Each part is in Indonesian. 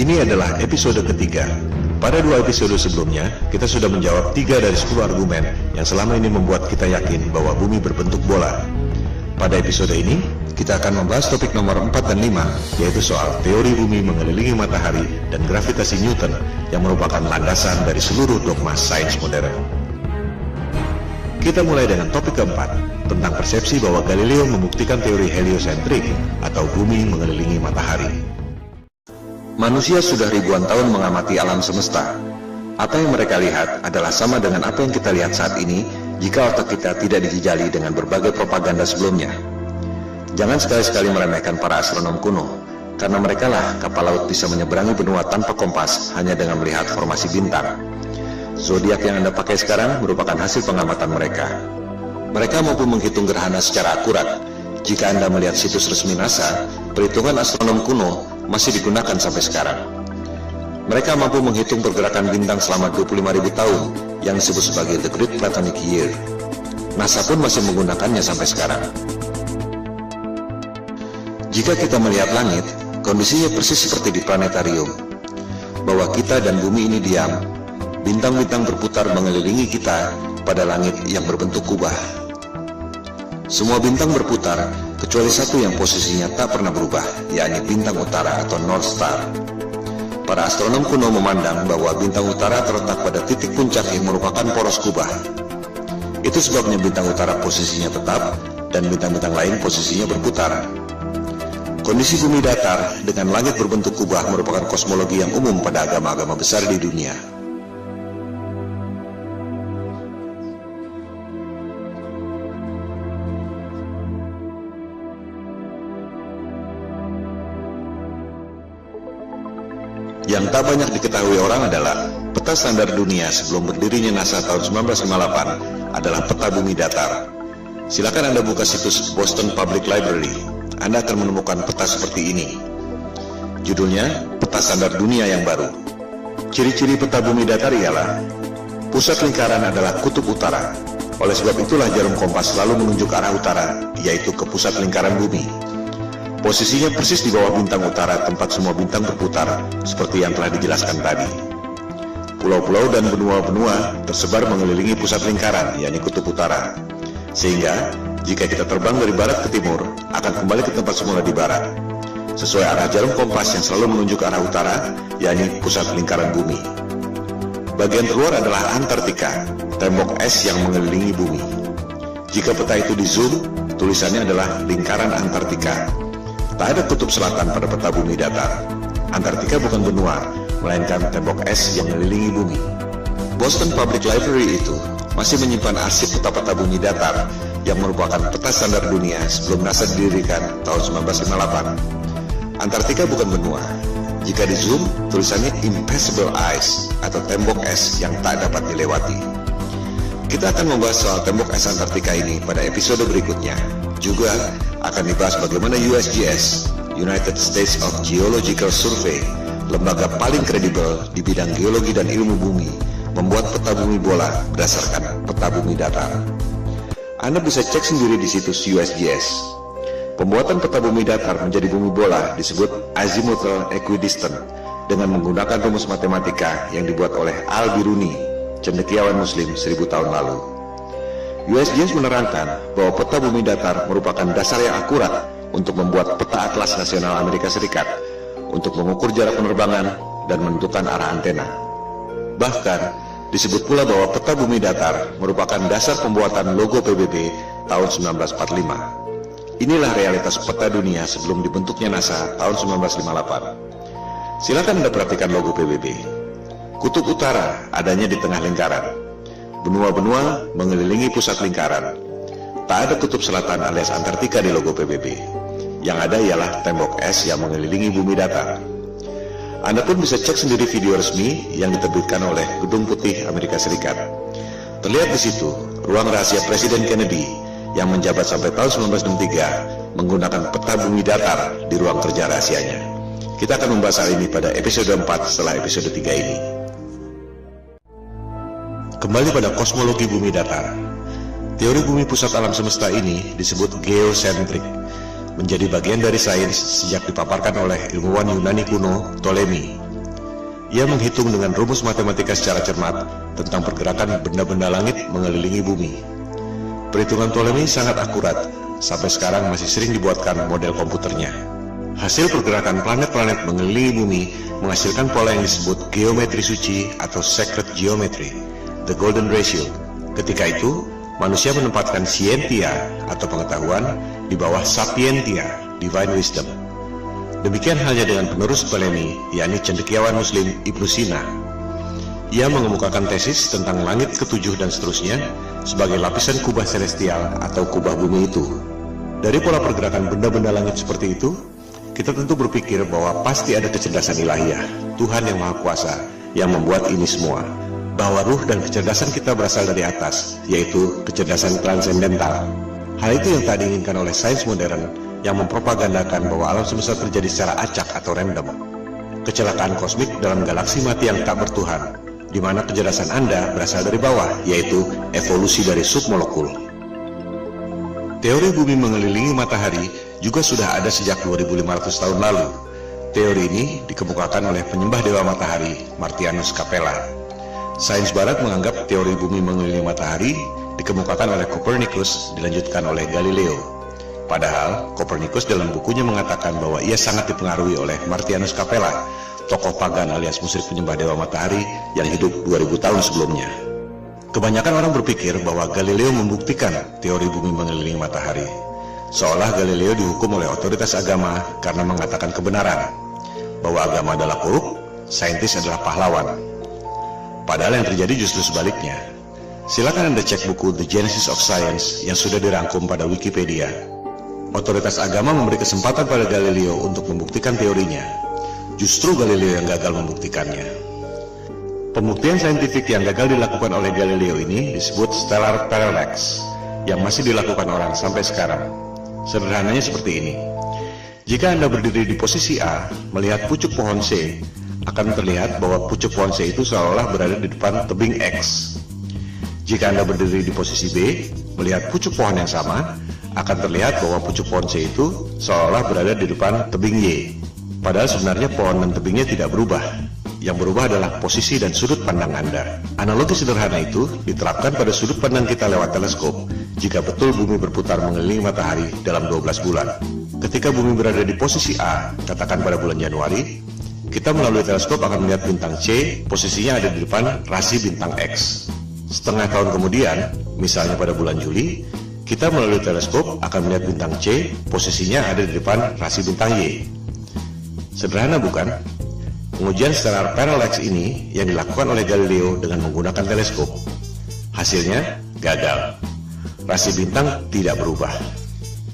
Ini adalah episode ketiga. Pada 2 episode sebelumnya, kita sudah menjawab 3 dari 10 argumen yang selama ini membuat kita yakin bahwa bumi berbentuk bola. Pada episode ini, kita akan membahas topik nomor 4 dan 5, yaitu soal teori bumi mengelilingi matahari dan gravitasi Newton yang merupakan landasan dari seluruh dogma sains modern. Kita mulai dengan topik keempat, tentang persepsi bahwa Galileo membuktikan teori heliosentrik atau bumi mengelilingi matahari. Manusia sudah ribuan tahun mengamati alam semesta. Apa yang mereka lihat adalah sama dengan apa yang kita lihat saat ini jika otak kita tidak dijejali dengan berbagai propaganda sebelumnya. Jangan sekali-sekali meremehkan para astronom kuno, karena merekalah kapal laut bisa menyeberangi benua tanpa kompas hanya dengan melihat formasi bintang. Zodiak yang Anda pakai sekarang merupakan hasil pengamatan mereka. Mereka mampu menghitung gerhana secara akurat. Jika Anda melihat situs resmi NASA, perhitungan astronom kuno masih digunakan sampai sekarang. Mereka mampu menghitung pergerakan bintang selama 25.000 tahun yang disebut sebagai The Great Platonic Year. NASA pun masih menggunakannya sampai sekarang. Jika kita melihat langit, kondisinya persis seperti di planetarium. Bahwa kita dan bumi ini diam, bintang-bintang berputar mengelilingi kita pada langit yang berbentuk kubah. Semua bintang berputar, kecuali satu yang posisinya tak pernah berubah, yakni bintang utara atau North Star. Para astronom kuno memandang bahwa bintang utara terletak pada titik puncak yang merupakan poros kubah. Itu sebabnya bintang utara posisinya tetap, dan bintang-bintang lain posisinya berputar. Kondisi bumi datar dengan langit berbentuk kubah merupakan kosmologi yang umum pada agama-agama besar di dunia. Yang tak banyak diketahui orang adalah peta standar dunia sebelum berdirinya NASA tahun 1958 adalah peta bumi datar. Silakan Anda buka situs Boston Public Library. Anda akan menemukan peta seperti ini. Judulnya, Peta Standar Dunia yang Baru. Ciri-ciri peta bumi datar ialah pusat lingkaran adalah kutub utara. Oleh sebab itulah jarum kompas selalu menunjuk arah utara, yaitu ke pusat lingkaran bumi. Posisinya persis di bawah bintang utara tempat semua bintang berputar, seperti yang telah dijelaskan tadi. Pulau-pulau dan benua-benua tersebar mengelilingi pusat lingkaran, yakni kutub utara. Sehingga, jika kita terbang dari barat ke timur, akan kembali ke tempat semula di barat, sesuai arah jarum kompas yang selalu menunjuk arah utara, yakni pusat lingkaran bumi. Bagian terluar adalah Antartika, tembok es yang mengelilingi bumi. Jika peta itu di zoom, tulisannya adalah lingkaran Antartika. Tak ada kutub selatan pada peta bumi datar. Antartika bukan benua, melainkan tembok es yang mengelilingi bumi. Boston Public Library itu masih menyimpan arsip peta-peta bumi datar yang merupakan peta standar dunia sebelum NASA didirikan tahun 1958. Antartika bukan benua. Jika di zoom, tulisannya Impassable Ice atau tembok es yang tak dapat dilewati. Kita akan membahas soal tembok es Antartika ini pada episode berikutnya. Juga akan dibahas bagaimana USGS, United States of Geological Survey, lembaga paling kredibel di bidang geologi dan ilmu bumi, membuat peta bumi bola berdasarkan peta bumi datar. Anda bisa cek sendiri di situs USGS. Pembuatan peta bumi datar menjadi bumi bola disebut azimuthal equidistant dengan menggunakan rumus matematika yang dibuat oleh Al-Biruni, cendekiawan Muslim 1000 tahun lalu. USGS menerangkan bahwa peta bumi datar merupakan dasar yang akurat untuk membuat peta atlas nasional Amerika Serikat untuk mengukur jarak penerbangan dan menentukan arah antena. Bahkan, disebut pula bahwa peta bumi datar merupakan dasar pembuatan logo PBB tahun 1945. Inilah realitas peta dunia sebelum dibentuknya NASA tahun 1958. Silakan Anda perhatikan logo PBB. Kutub utara adanya di tengah lingkaran. Benua-benua mengelilingi pusat lingkaran. Tak ada kutub selatan alias Antartika di logo PBB. Yang ada ialah tembok es yang mengelilingi bumi datar. Anda pun bisa cek sendiri video resmi yang diterbitkan oleh Gedung Putih Amerika Serikat. Terlihat di situ ruang rahasia Presiden Kennedy yang menjabat sampai tahun 1963 menggunakan peta bumi datar di ruang kerja rahasianya. Kita akan membahas hal ini pada episode 4 setelah episode 3 ini. Kembali pada kosmologi bumi datar. Teori bumi pusat alam semesta ini disebut geosentrik, menjadi bagian dari sains sejak dipaparkan oleh ilmuwan Yunani kuno Ptolemy. Ia menghitung dengan rumus matematika secara cermat tentang pergerakan benda-benda langit mengelilingi bumi. Perhitungan Ptolemei sangat akurat, sampai sekarang masih sering dibuatkan model komputernya. Hasil pergerakan planet-planet mengelilingi bumi menghasilkan pola yang disebut geometri suci atau sacred geometry, the golden ratio. Ketika itu, manusia menempatkan scientia atau pengetahuan di bawah sapientia, divine wisdom. Demikian halnya dengan penerus Ptolemei, yakni cendekiawan Muslim Ibnu Sina. Ia mengemukakan tesis tentang langit ketujuh dan seterusnya sebagai lapisan kubah celestial atau kubah bumi itu. Dari pola pergerakan benda-benda langit seperti itu, kita tentu berpikir bahwa pasti ada kecerdasan ilahiyah, Tuhan yang Maha Kuasa, yang membuat ini semua. Bahwa ruh dan kecerdasan kita berasal dari atas, yaitu kecerdasan transendental. Hal itu yang tak diinginkan oleh sains modern yang mempropagandakan bahwa alam semesta terjadi secara acak atau random. Kecelakaan kosmik dalam galaksi mati yang tak bertuhan, di mana kecerdasan Anda berasal dari bawah, yaitu evolusi dari submolekul. Teori bumi mengelilingi matahari juga sudah ada sejak 2500 tahun lalu. Teori ini dikemukakan oleh penyembah dewa matahari, Martianus Capella. Sains barat menganggap teori bumi mengelilingi matahari dikemukakan oleh Copernicus, dilanjutkan oleh Galileo. Padahal Copernicus dalam bukunya mengatakan bahwa ia sangat dipengaruhi oleh Martianus Capella, tokoh pagan alias musyrik penyembah dewa matahari yang hidup 2000 tahun sebelumnya. Kebanyakan orang berpikir bahwa Galileo membuktikan teori bumi mengelilingi matahari, seolah Galileo dihukum oleh otoritas agama karena mengatakan kebenaran, bahwa agama adalah korup, saintis adalah pahlawan. Padahal yang terjadi justru sebaliknya. Silakan Anda cek buku The Genesis of Science yang sudah dirangkum pada Wikipedia. Otoritas agama memberi kesempatan pada Galileo untuk membuktikan teorinya. Justru Galileo yang gagal membuktikannya. Pembuktian saintifik yang gagal dilakukan oleh Galileo ini disebut stellar parallax, yang masih dilakukan orang sampai sekarang. Sederhananya seperti ini. Jika Anda berdiri di posisi A, melihat pucuk pohon C, akan terlihat bahwa pucuk pohon C itu seolah berada di depan tebing X. Jika Anda berdiri di posisi B, melihat pucuk pohon yang sama, akan terlihat bahwa pucuk pohon C itu seolah berada di depan tebing Y. Padahal sebenarnya pohon dan tebingnya tidak berubah. Yang berubah adalah posisi dan sudut pandang Anda. Analogi sederhana itu diterapkan pada sudut pandang kita lewat teleskop jika betul bumi berputar mengelilingi matahari dalam 12 bulan. Ketika bumi berada di posisi A, katakan pada bulan Januari, kita melalui teleskop akan melihat bintang C, posisinya ada di depan rasi bintang X. Setengah tahun kemudian, misalnya pada bulan Juli, kita melalui teleskop akan melihat bintang C, posisinya ada di depan rasi bintang Y. Sederhana bukan? Pengujian stellar parallax ini yang dilakukan oleh Galileo dengan menggunakan teleskop. Hasilnya gagal. Rasi bintang tidak berubah.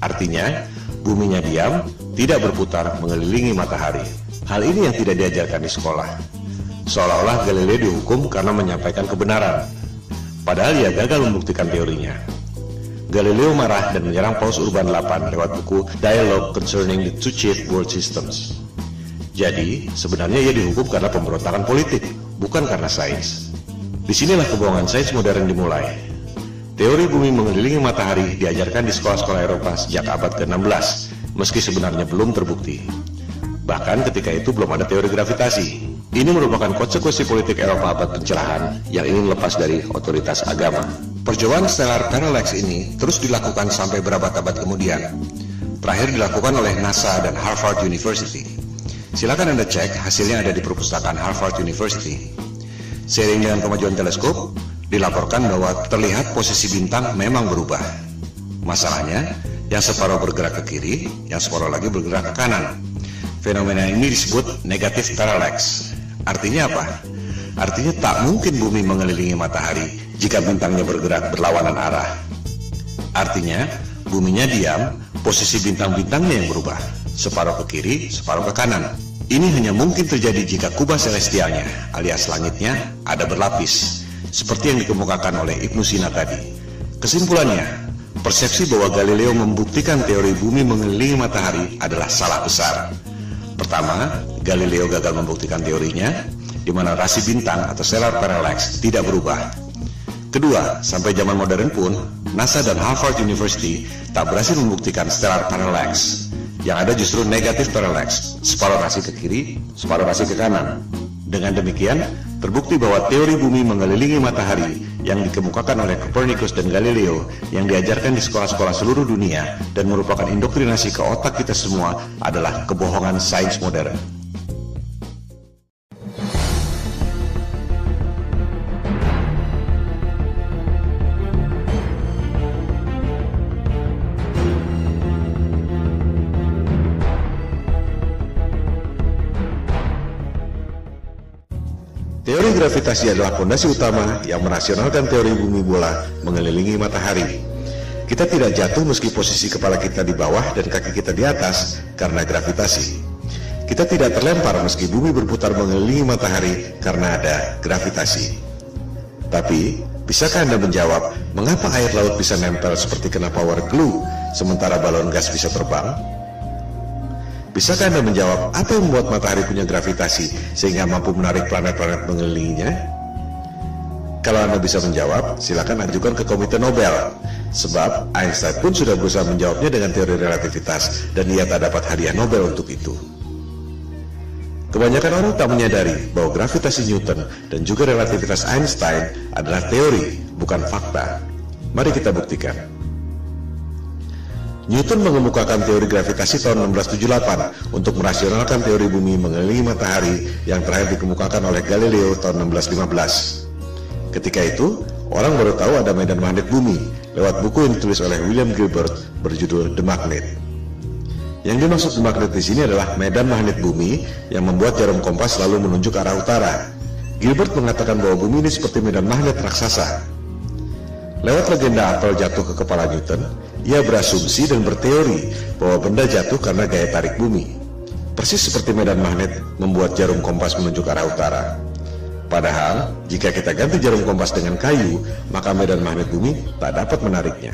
Artinya, buminya diam, tidak berputar mengelilingi matahari. Hal ini yang tidak diajarkan di sekolah. Seolah-olah Galileo dihukum karena menyampaikan kebenaran. Padahal ia gagal membuktikan teorinya. Galileo marah dan menyerang Paus Urban VIII lewat buku Dialogue Concerning the Two Chief World Systems. Jadi, sebenarnya ia dihukum karena pemberontakan politik, bukan karena sains. Disinilah kebohongan sains modern dimulai. Teori bumi mengelilingi matahari diajarkan di sekolah-sekolah Eropa sejak abad ke-16, meski sebenarnya belum terbukti. Bahkan ketika itu belum ada teori gravitasi. Ini merupakan konsekuensi politik Eropa abad pencerahan yang ingin lepas dari otoritas agama. Percobaan stellar parallax ini terus dilakukan sampai berabad-abad kemudian. Terakhir dilakukan oleh NASA dan Harvard University. Silakan Anda cek, hasilnya ada di perpustakaan Harvard University. Seiring dengan kemajuan teleskop, dilaporkan bahwa terlihat posisi bintang memang berubah. Masalahnya, yang separuh bergerak ke kiri, yang separuh lagi bergerak ke kanan. Fenomena ini disebut negative parallax. Artinya apa? Artinya tak mungkin bumi mengelilingi matahari jika bintangnya bergerak berlawanan arah. Artinya, buminya diam, posisi bintang-bintangnya yang berubah. Separuh ke kiri, separuh ke kanan. Ini hanya mungkin terjadi jika kubah celestialnya, alias langitnya, ada berlapis, seperti yang dikemukakan oleh Ibnu Sina tadi. Kesimpulannya, persepsi bahwa Galileo membuktikan teori bumi mengelilingi matahari adalah salah besar. Pertama, Galileo gagal membuktikan teorinya, di mana rasi bintang atau stellar parallax tidak berubah. Kedua, sampai zaman modern pun, NASA dan Harvard University tak berhasil membuktikan stellar parallax. Yang ada justru negatif parallax, separuh rasi ke kiri, separuh rasi ke kanan. Dengan demikian, terbukti bahwa teori bumi mengelilingi matahari yang dikemukakan oleh Copernicus dan Galileo yang diajarkan di sekolah-sekolah seluruh dunia dan merupakan indoktrinasi ke otak kita semua adalah kebohongan sains modern. Teori gravitasi adalah fondasi utama yang merasionalkan teori bumi bola mengelilingi matahari. Kita tidak jatuh meski posisi kepala kita di bawah dan kaki kita di atas karena gravitasi. Kita tidak terlempar meski bumi berputar mengelilingi matahari karena ada gravitasi. Tapi, bisakah Anda menjawab mengapa air laut bisa nempel seperti kena power glue sementara balon gas bisa terbang? Bisakah Anda menjawab apa yang membuat matahari punya gravitasi sehingga mampu menarik planet-planet mengelilinginya? Kalau Anda bisa menjawab, silakan ajukan ke Komite Nobel. Sebab Einstein pun sudah berusaha menjawabnya dengan teori relativitas dan ia tak dapat hadiah Nobel untuk itu. Kebanyakan orang tak menyadari bahwa gravitasi Newton dan juga relativitas Einstein adalah teori, bukan fakta. Mari kita buktikan. Newton mengemukakan teori gravitasi tahun 1678 untuk merasionalkan teori bumi mengelilingi matahari yang terakhir dikemukakan oleh Galileo tahun 1615. Ketika itu, orang baru tahu ada medan magnet bumi lewat buku yang ditulis oleh William Gilbert berjudul The Magnet. Yang dimaksud The Magnet di sini adalah medan magnet bumi yang membuat jarum kompas selalu menunjuk arah utara. Gilbert mengatakan bahwa bumi ini seperti medan magnet raksasa. Lewat legenda apel jatuh ke kepala Newton, ia berasumsi dan berteori bahwa benda jatuh karena gaya tarik bumi. Persis seperti medan magnet membuat jarum kompas menunjuk arah utara. Padahal, jika kita ganti jarum kompas dengan kayu, maka medan magnet bumi tak dapat menariknya.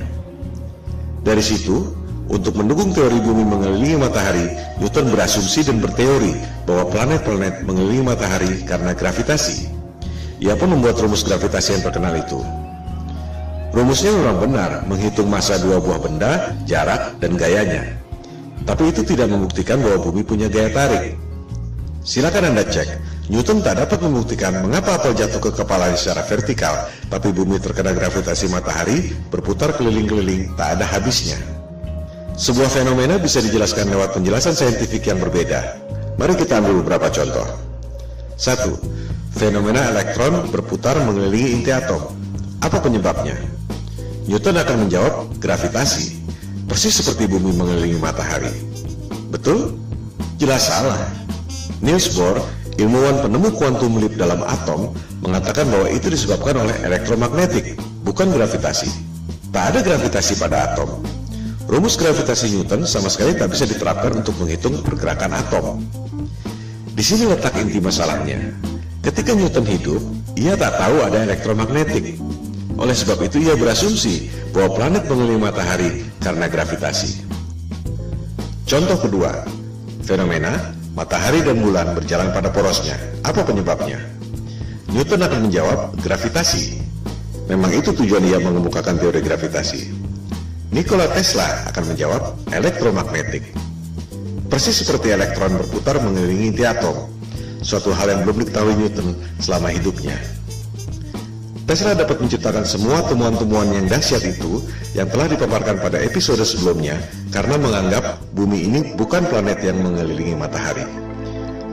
Dari situ, untuk mendukung teori bumi mengelilingi matahari, Newton berasumsi dan berteori bahwa planet-planet mengelilingi matahari karena gravitasi. Ia pun membuat rumus gravitasi yang terkenal itu. Rumusnya memang benar, menghitung massa dua buah benda, jarak, dan gayanya. Tapi itu tidak membuktikan bahwa bumi punya gaya tarik. Silakan Anda cek, Newton tak dapat membuktikan mengapa apel jatuh ke kepalanya secara vertikal, tapi bumi terkena gravitasi matahari, berputar keliling-keliling, tak ada habisnya. Sebuah fenomena bisa dijelaskan lewat penjelasan saintifik yang berbeda. Mari kita ambil beberapa contoh. 1. Fenomena elektron berputar mengelilingi inti atom. Apa penyebabnya? Newton akan menjawab gravitasi, persis seperti bumi mengelilingi matahari. Betul? Jelas salah. Niels Bohr, ilmuwan penemu kuantum leap dalam atom, mengatakan bahwa itu disebabkan oleh elektromagnetik, bukan gravitasi. Tak ada gravitasi pada atom. Rumus gravitasi Newton sama sekali tak bisa diterapkan untuk menghitung pergerakan atom. Di sini letak inti masalahnya. Ketika Newton hidup, ia tak tahu ada elektromagnetik. Oleh sebab itu ia berasumsi bahwa planet mengelilingi matahari karena gravitasi. Contoh kedua, fenomena matahari dan bulan berjalan pada porosnya. Apa penyebabnya? Newton akan menjawab gravitasi. Memang itu tujuan ia mengemukakan teori gravitasi. Nikola Tesla akan menjawab elektromagnetik. Persis seperti elektron berputar mengelilingi inti atom, suatu hal yang belum diketahui Newton selama hidupnya. Tesla dapat menciptakan semua temuan-temuan yang dahsyat itu yang telah dipaparkan pada episode sebelumnya karena menganggap bumi ini bukan planet yang mengelilingi matahari.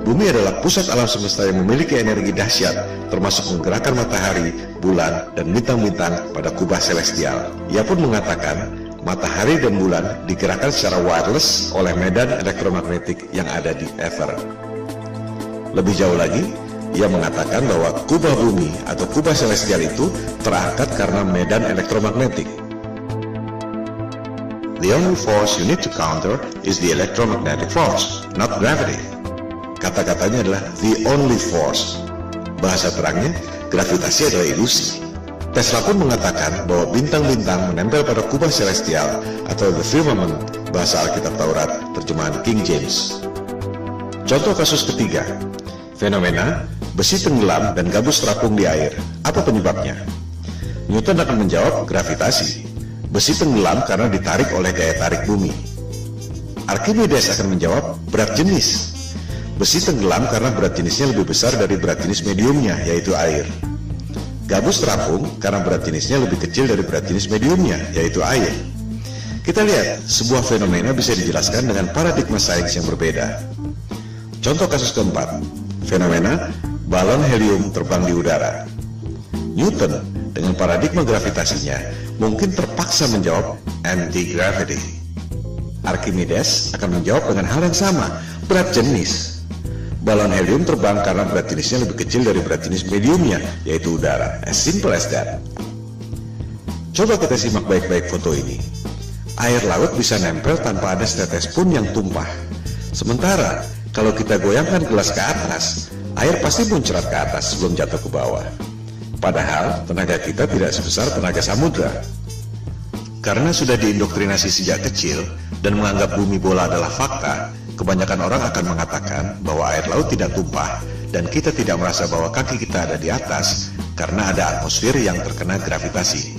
Bumi adalah pusat alam semesta yang memiliki energi dahsyat, termasuk menggerakkan matahari, bulan, dan bintang-bintang pada kubah celestial. Ia pun mengatakan matahari dan bulan digerakkan secara wireless oleh medan elektromagnetik yang ada di ether. Lebih jauh lagi, ia mengatakan bahwa kubah bumi atau kubah celestial itu terangkat karena medan elektromagnetik. The only force you need to counter is the electromagnetic force, not gravity. Kata-katanya adalah the only force. Bahasa terangnya, gravitasi adalah ilusi. Tesla pun mengatakan bahwa bintang-bintang menempel pada kubah celestial atau the firmament, bahasa Alkitab Taurat, terjemahan King James. Contoh kasus ketiga, fenomena besi tenggelam dan gabus terapung di air. Apa penyebabnya? Newton akan menjawab gravitasi. Besi tenggelam karena ditarik oleh gaya tarik bumi. Archimedes akan menjawab berat jenis. Besi tenggelam karena berat jenisnya lebih besar dari berat jenis mediumnya, yaitu air. Gabus terapung karena berat jenisnya lebih kecil dari berat jenis mediumnya, yaitu air. Kita lihat, sebuah fenomena bisa dijelaskan dengan paradigma sains yang berbeda. Contoh kasus keempat, fenomena balon helium terbang di udara. Newton dengan paradigma gravitasinya mungkin terpaksa menjawab anti-gravity. Archimedes akan menjawab dengan hal yang sama, berat jenis. Balon helium terbang karena berat jenisnya lebih kecil dari berat jenis mediumnya, yaitu udara. As simple as that. Coba kita simak baik-baik foto ini. Air laut bisa nempel tanpa ada setetes pun yang tumpah. Sementara, kalau kita goyangkan gelas ke atas, air pasti muncrat ke atas sebelum jatuh ke bawah. Padahal, tenaga kita tidak sebesar tenaga samudra. Karena sudah diindoktrinasi sejak kecil dan menganggap bumi bola adalah fakta, kebanyakan orang akan mengatakan bahwa air laut tidak tumpah dan kita tidak merasa bahwa kaki kita ada di atas karena ada atmosfer yang terkena gravitasi.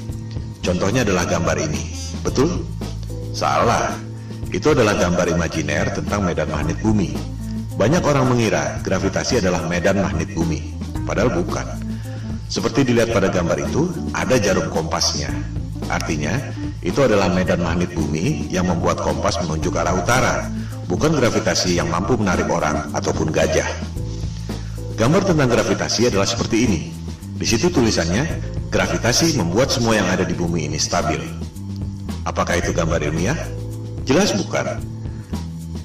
Contohnya adalah gambar ini. Betul? Salah. Itu adalah gambar imajiner tentang medan magnet bumi. Banyak orang mengira gravitasi adalah medan magnet bumi, padahal bukan. Seperti dilihat pada gambar itu, ada jarum kompasnya. Artinya, itu adalah medan magnet bumi yang membuat kompas menunjuk arah utara, bukan gravitasi yang mampu menarik orang ataupun gajah. Gambar tentang gravitasi adalah seperti ini. Di situ tulisannya, gravitasi membuat semua yang ada di bumi ini stabil. Apakah itu gambar ilmiah? Jelas bukan.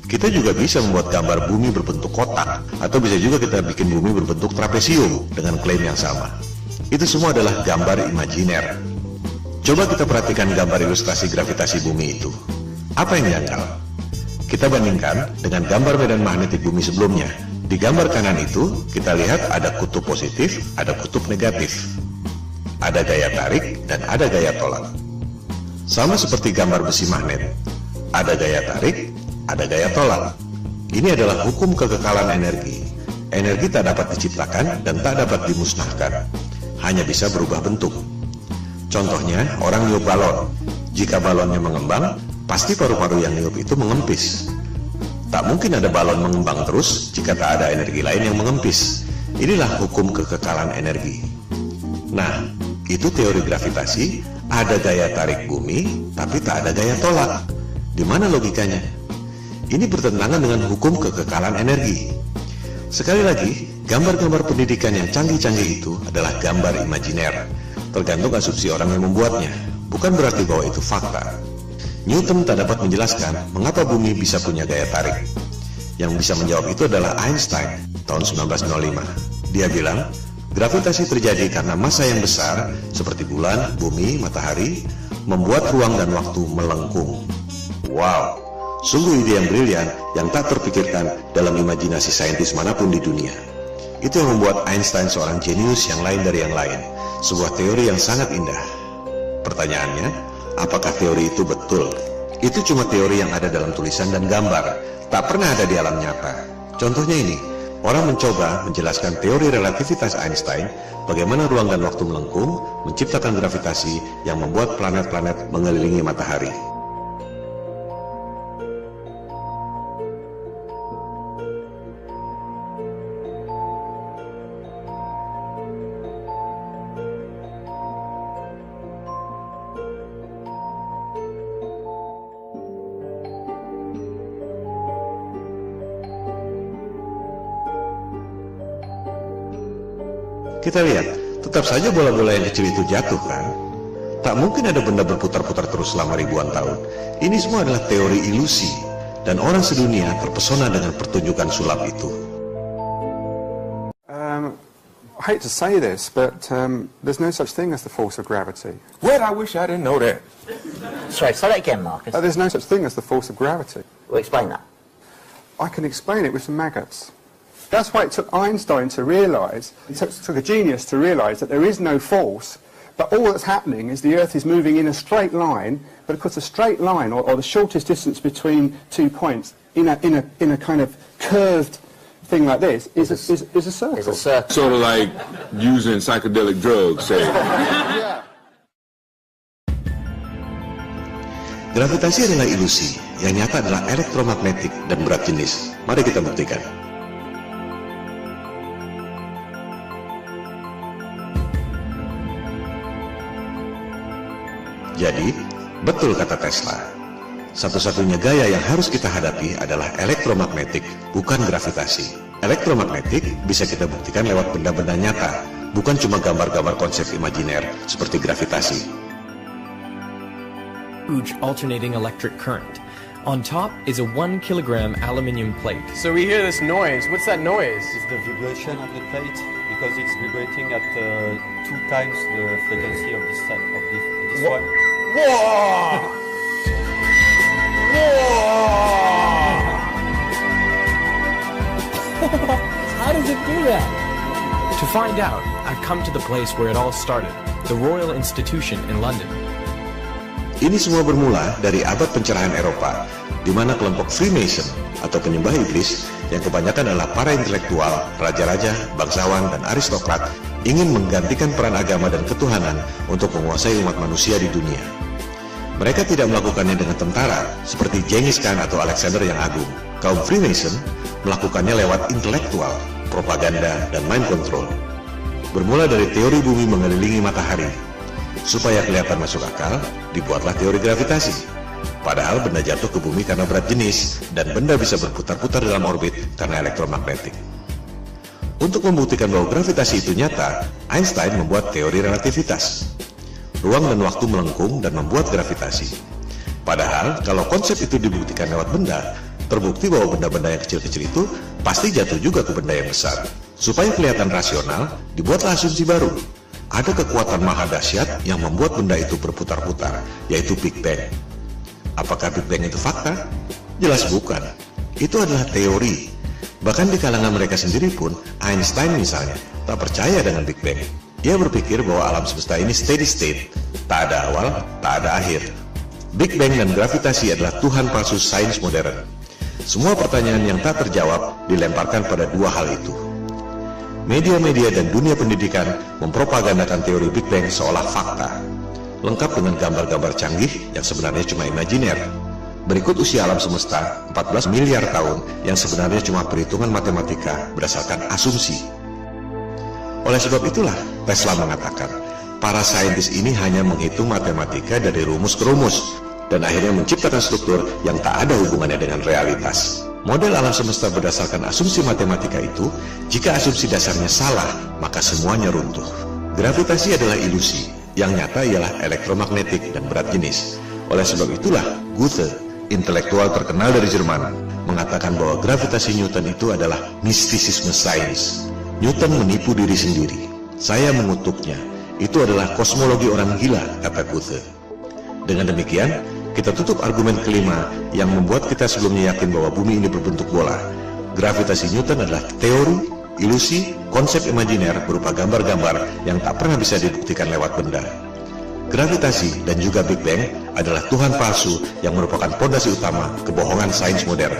Kita juga bisa membuat gambar bumi berbentuk kotak, atau bisa juga kita bikin bumi berbentuk trapesium dengan klaim yang sama. Itu semua adalah gambar imajiner. Coba kita perhatikan gambar ilustrasi gravitasi bumi itu. Apa yang janggal? Kita bandingkan dengan gambar medan magnetik bumi sebelumnya. Di gambar kanan itu, kita lihat ada kutub positif, ada kutub negatif. Ada gaya tarik dan ada gaya tolak. Sama seperti gambar besi magnet. Ada gaya tarik, ada gaya tolak. Ini adalah hukum kekekalan energi. Energi tak dapat diciptakan dan tak dapat dimusnahkan. Hanya bisa berubah bentuk. Contohnya, orang niup balon. Jika balonnya mengembang, pasti paru-paru yang niup itu mengempis. Tak mungkin ada balon mengembang terus jika tak ada energi lain yang mengempis. Inilah hukum kekekalan energi. Nah, itu teori gravitasi, ada gaya tarik bumi, tapi tak ada gaya tolak. Di mana logikanya? Ini bertentangan dengan hukum kekekalan energi. Sekali lagi, gambar-gambar pendidikan yang canggih-canggih itu adalah gambar imajiner. Tergantung asumsi orang yang membuatnya, bukan berarti bahwa itu fakta. Newton tak dapat menjelaskan mengapa bumi bisa punya gaya tarik. Yang bisa menjawab itu adalah Einstein tahun 1905. Dia bilang, gravitasi terjadi karena massa yang besar seperti bulan, bumi, matahari membuat ruang dan waktu melengkung. Wow, sungguh ide yang brilian yang tak terpikirkan dalam imajinasi saintis manapun di dunia. Itu yang membuat Einstein seorang jenius yang lain dari yang lain. Sebuah teori yang sangat indah. Pertanyaannya, apakah teori itu betul? Itu cuma teori yang ada dalam tulisan dan gambar, tak pernah ada di alam nyata. Contohnya ini, orang mencoba menjelaskan teori relativitas Einstein, bagaimana ruang dan waktu melengkung, menciptakan gravitasi yang membuat planet-planet mengelilingi matahari. Kita lihat, tetap saja bola-bola yang kecil itu jatuh kan? Tak mungkin ada benda berputar-putar terus selama ribuan tahun. Ini semua adalah teori ilusi, dan orang sedunia terpesona dengan pertunjukan sulap itu. I hate to say this, but there's no such thing as the force of gravity. Well, I wish I didn't know that. Sorry, say that again, Marcus. There's no such thing as the force of gravity. Well, explain that. I can explain it with some maggots. That's why it took Einstein to realise, it took a genius to realise that there is no force, but all that's happening is the Earth is moving in a straight line, but of course a straight line, or the shortest distance between 2 points, in a kind of curved thing like this, is a circle. It's a circle. Sort of like using psychedelic drugs, say. Yeah. Gravitasi adalah ilusi, yang nyata adalah elektromagnetik dan berat jenis. Mari kita buktikan. Jadi, betul kata Tesla. Satu-satunya gaya yang harus kita hadapi adalah elektromagnetik, bukan gravitasi. Elektromagnetik bisa kita buktikan lewat benda-benda nyata, bukan cuma gambar-gambar konsep imajiner seperti gravitasi. Huge alternating electric current. On top is a 1 kilogram aluminium plate. So we hear this noise. What's that noise? It's the vibration of the plate because it's vibrating at 2 times the frequency of this one. Whoa! How does it do that? To find out, I've come to the place where it all started, the Royal Institution in London. Ini semua bermula dari abad pencerahan Eropa, di mana kelompok Freemason atau penyembah iblis yang kebanyakan adalah para intelektual, raja-raja, bangsawan, dan aristokrat ingin menggantikan peran agama dan ketuhanan untuk menguasai umat manusia di dunia. Mereka tidak melakukannya dengan tentara seperti Genghis Khan atau Alexander yang Agung. Kaum Freemason melakukannya lewat intelektual, propaganda, dan mind control. Bermula dari teori bumi mengelilingi matahari. Supaya kelihatan masuk akal, dibuatlah teori gravitasi. Padahal benda jatuh ke bumi karena berat jenis, dan benda bisa berputar-putar dalam orbit karena elektromagnetik. Untuk membuktikan bahwa gravitasi itu nyata, Einstein membuat teori relativitas. Ruang dan waktu melengkung dan membuat gravitasi. Padahal, kalau konsep itu dibuktikan lewat benda, terbukti bahwa benda-benda yang kecil-kecil itu pasti jatuh juga ke benda yang besar. Supaya kelihatan rasional, dibuatlah asumsi baru. Ada kekuatan maha dahsyat yang membuat benda itu berputar-putar, yaitu Big Bang. Apakah Big Bang itu fakta? Jelas bukan. Itu adalah teori. Bahkan di kalangan mereka sendiri pun, Einstein misalnya, tak percaya dengan Big Bang. Ia berpikir bahwa alam semesta ini steady state, tak ada awal, tak ada akhir. Big Bang dan gravitasi adalah Tuhan palsu sains modern. Semua pertanyaan yang tak terjawab dilemparkan pada dua hal itu. Media-media dan dunia pendidikan mempropagandakan teori Big Bang seolah fakta, lengkap dengan gambar-gambar canggih yang sebenarnya cuma imajiner. Berikut usia alam semesta 14 miliar tahun yang sebenarnya cuma perhitungan matematika berdasarkan asumsi. Oleh sebab itulah Tesla mengatakan, para saintis ini hanya menghitung matematika dari rumus ke rumus, dan akhirnya menciptakan struktur yang tak ada hubungannya dengan realitas. Model alam semesta berdasarkan asumsi matematika itu, jika asumsi dasarnya salah, maka semuanya runtuh. Gravitasi adalah ilusi, yang nyata ialah elektromagnetik dan berat jenis. Oleh sebab itulah, Goethe, intelektual terkenal dari Jerman, mengatakan bahwa gravitasi Newton itu adalah mistisisme sains. Newton menipu diri sendiri. Saya mengutuknya. Itu adalah kosmologi orang gila, kata Goethe. Dengan demikian, kita tutup argumen kelima yang membuat kita sebelumnya yakin bahwa bumi ini berbentuk bola. Gravitasi Newton adalah teori, ilusi, konsep imajiner berupa gambar-gambar yang tak pernah bisa dibuktikan lewat benda. Gravitasi dan juga Big Bang adalah Tuhan palsu yang merupakan pondasi utama kebohongan sains modern.